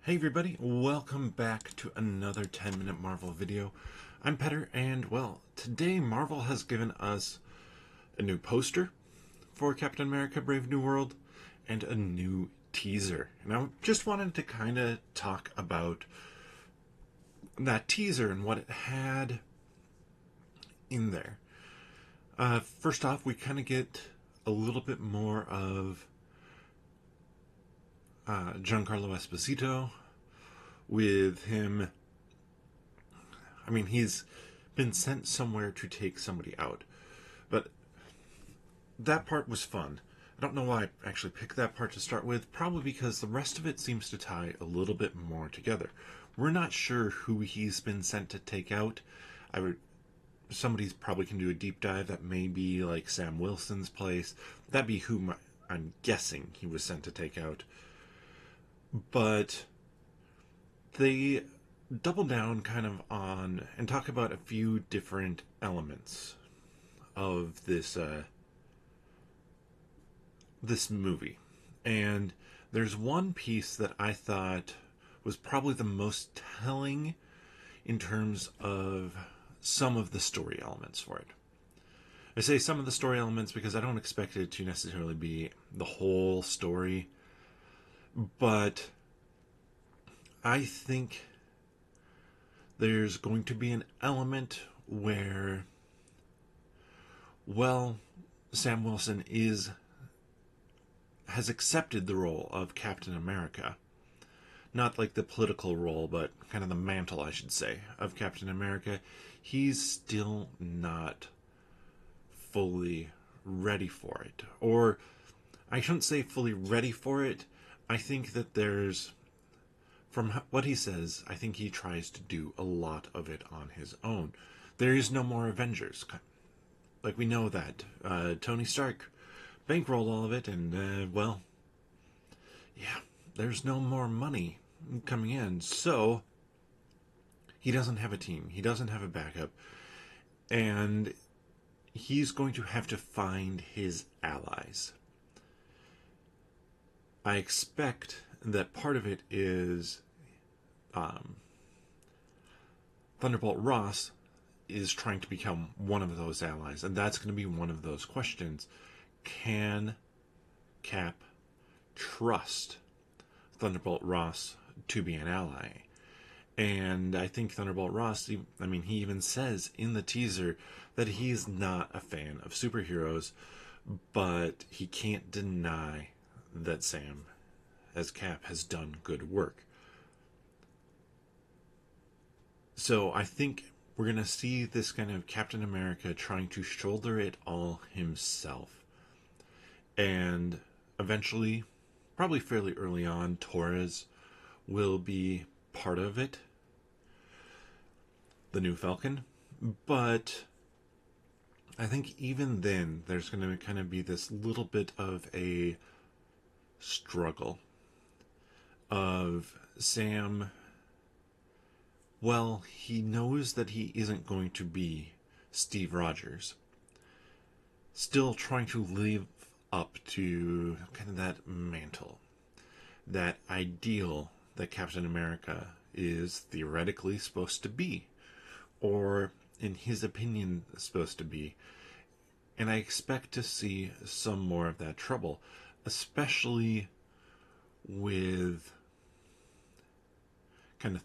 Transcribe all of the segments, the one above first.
Hey everybody, welcome back to another 10-minute Marvel video. I'm Petter, and well, today Marvel has given us a new poster for Captain America Brave New World and a new teaser. And I just wanted to kind of talk about that teaser and what it had in there. First off, we kind of get a little bit more of Giancarlo Esposito with him. I mean, he's been sent somewhere to take somebody out, but that part was fun. I don't know why I actually picked that part to start with, probably because the rest of it seems to tie a little bit more together. We're not sure who he's been sent to take out. Somebody's probably can do a deep dive. That may be like Sam Wilson's place. That'd be who I'm guessing he was sent to take out. But they double down kind of on and talk about a few different elements of this movie. And there's one piece that I thought was probably the most telling in terms of some of the story elements for it. I say some of the story elements because I don't expect it to necessarily be the whole story, but I think there's going to be an element where, well, Sam Wilson has accepted the role of Captain America. Not like the political role, but kind of the mantle, I should say, of Captain America. He's still not fully ready for it. Or, I shouldn't say fully ready for it. I think that from what he says, I think he tries to do a lot of it on his own. There is no more Avengers. Like, we know that. Tony Stark bankrolled all of it, and, well, yeah, there's no more money coming in. So, he doesn't have a team. He doesn't have a backup. And he's going to have to find his allies. I expect that part of it is Thunderbolt Ross is trying to become one of those allies, and that's going to be one of those questions. Can Cap trust Thunderbolt Ross to be an ally? And I think Thunderbolt Ross, he even says in the teaser that he's not a fan of superheroes, but he can't deny that Sam, as Cap, has done good work. So I think we're going to see this kind of Captain America trying to shoulder it all himself. And eventually, probably fairly early on, Torres will be part of it. The new Falcon. But I think even then, there's going to kind of be this little bit of a struggle of Sam. Well, he knows that he isn't going to be Steve Rogers. Still trying to live up to kind of that mantle, that ideal that Captain America is theoretically supposed to be, or in his opinion, supposed to be. And I expect to see some more of that trouble, especially with kind of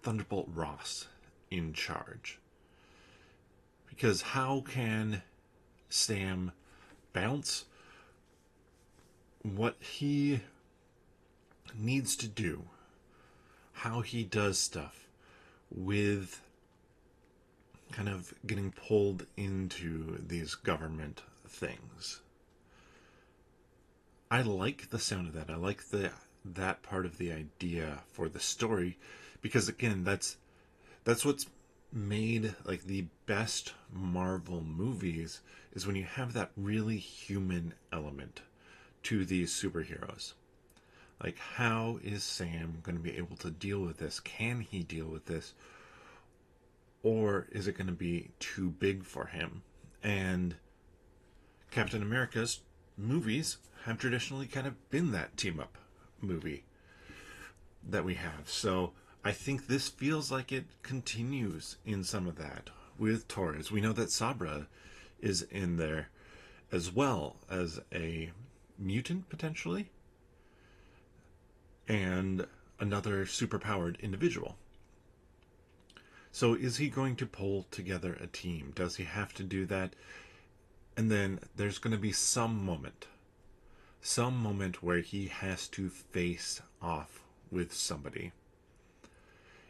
Thunderbolt Ross in charge. Because how can Sam balance what he needs to do, how he does stuff, with kind of getting pulled into these government things? I like the sound of that. I like that part of the idea for the story, because again, that's what's made like the best Marvel movies, is when you have that really human element to these superheroes. Like, how is Sam going to be able to deal with this? Can he deal with this? Or is it going to be too big for him? And Captain America's movies have traditionally kind of been that team up movie. that we have. So I think this feels like it continues in some of that with Torres. We know that Sabra is in there as well as a mutant potentially, and another superpowered individual. So is he going to pull together a team? Does he have to do that? And then there's going to be some moment where he has to face off with somebody.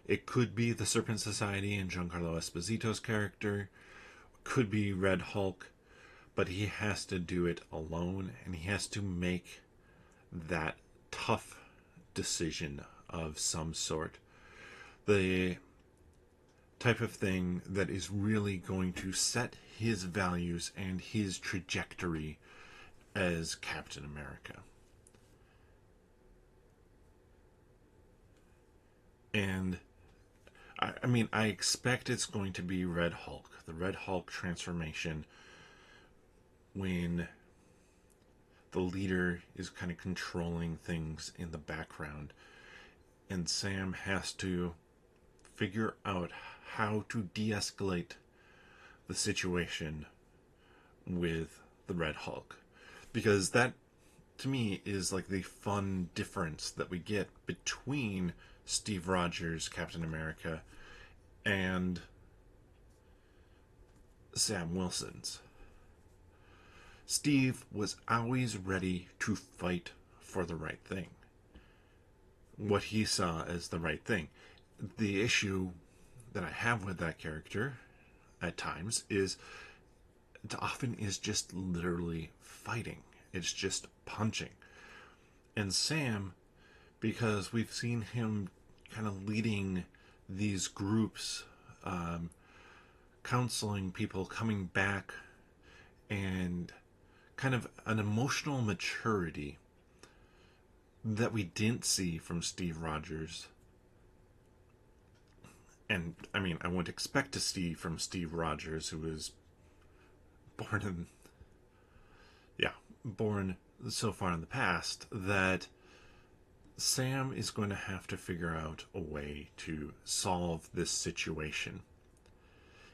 It could be the Serpent Society and Giancarlo Esposito's character, could be Red Hulk, but he has to do it alone, and he has to make that tough decision of some sort. The type of thing that is really going to set his values and his trajectory as Captain America. And I mean, I expect it's going to be Red Hulk, the Red Hulk transformation, when the leader is kind of controlling things in the background, and Sam has to figure out how to de-escalate the situation with the Red Hulk. Because that, to me, is like the fun difference that we get between Steve Rogers, Captain America, and Sam Wilson's. Steve was always ready to fight for the right thing, what he saw as the right thing. The issue that I have with that character at times is it often is just literally fighting. It's just punching. And Sam, because we've seen him kind of leading these groups, counseling people, coming back, and kind of an emotional maturity that we didn't see from Steve Rogers. And I mean, I wouldn't expect to see from Steve Rogers, who was born so far in the past, that Sam is going to have to figure out a way to solve this situation.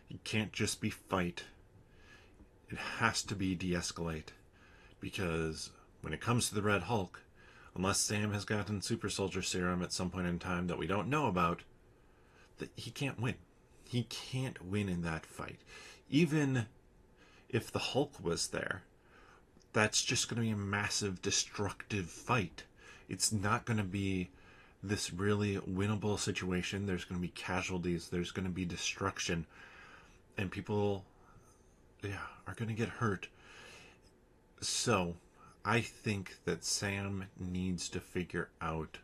It can't just be fight. It has to be de-escalate, because when it comes to the Red Hulk, unless Sam has gotten super soldier serum at some point in time that we don't know about, that he can't win. He can't win in that fight. Even if the Hulk was there, that's just going to be a massive destructive fight. It's not going to be this really winnable situation. There's going to be casualties. There's going to be destruction. And people, are going to get hurt. So, I think that Sam needs to figure out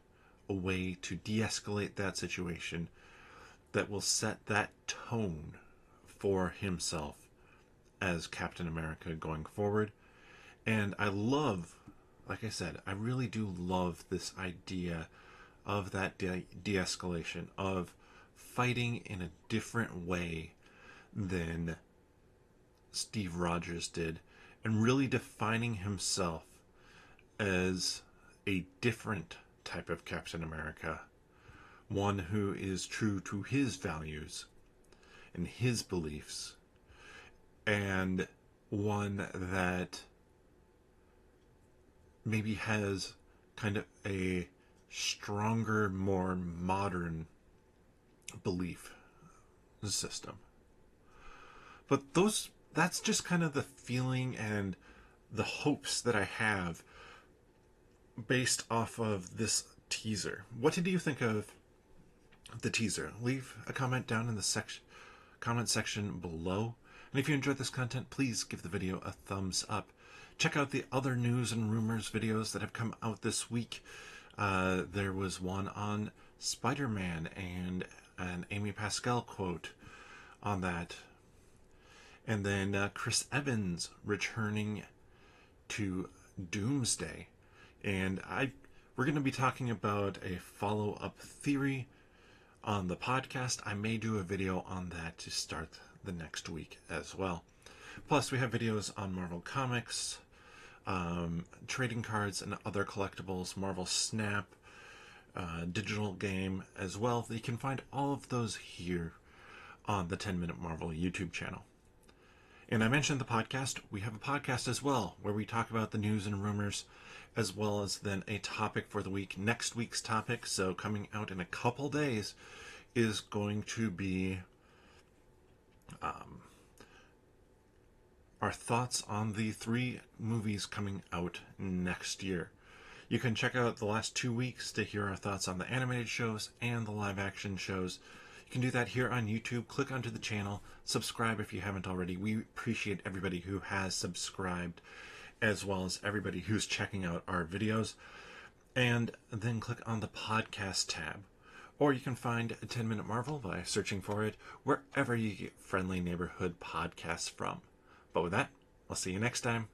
a way to de-escalate that situation that will set that tone for himself as Captain America going forward. And I love, like I said, I really do love this idea of that de-escalation, of fighting in a different way than Steve Rogers did, and really defining himself as a different type of Captain America, one who is true to his values and his beliefs, and one that maybe has kind of a stronger, more modern belief system. But that's just kind of the feeling and the hopes that I have based off of this teaser. What did you think of the teaser? Leave a comment down in the comment section below. And if you enjoyed this content, please give the video a thumbs up. Check out the other news and rumors videos that have come out this week. There was one on Spider-Man and an Amy Pascal quote on that. And then Chris Evans returning to Doomsday. And we're going to be talking about a follow-up theory on the podcast. I may do a video on that to start the next week as well. Plus, we have videos on Marvel Comics, trading cards and other collectibles, Marvel Snap, digital game as well. You can find all of those here on the 10 Minute Marvel YouTube channel. And I mentioned the podcast. We have a podcast as well where we talk about the news and rumors, as well as then a topic for the week. Next week's topic, so coming out in a couple days, is going to be our thoughts on the 3 movies coming out next year. You can check out the last 2 weeks to hear our thoughts on the animated shows and the live action shows. You can do that here on YouTube. Click onto the channel, subscribe if you haven't already. We appreciate everybody who has subscribed, as well as everybody who's checking out our videos. And then click on the podcast tab. Or you can find 10 Minute Marvel by searching for it wherever you get friendly neighborhood podcasts from. But with that, I'll see you next time.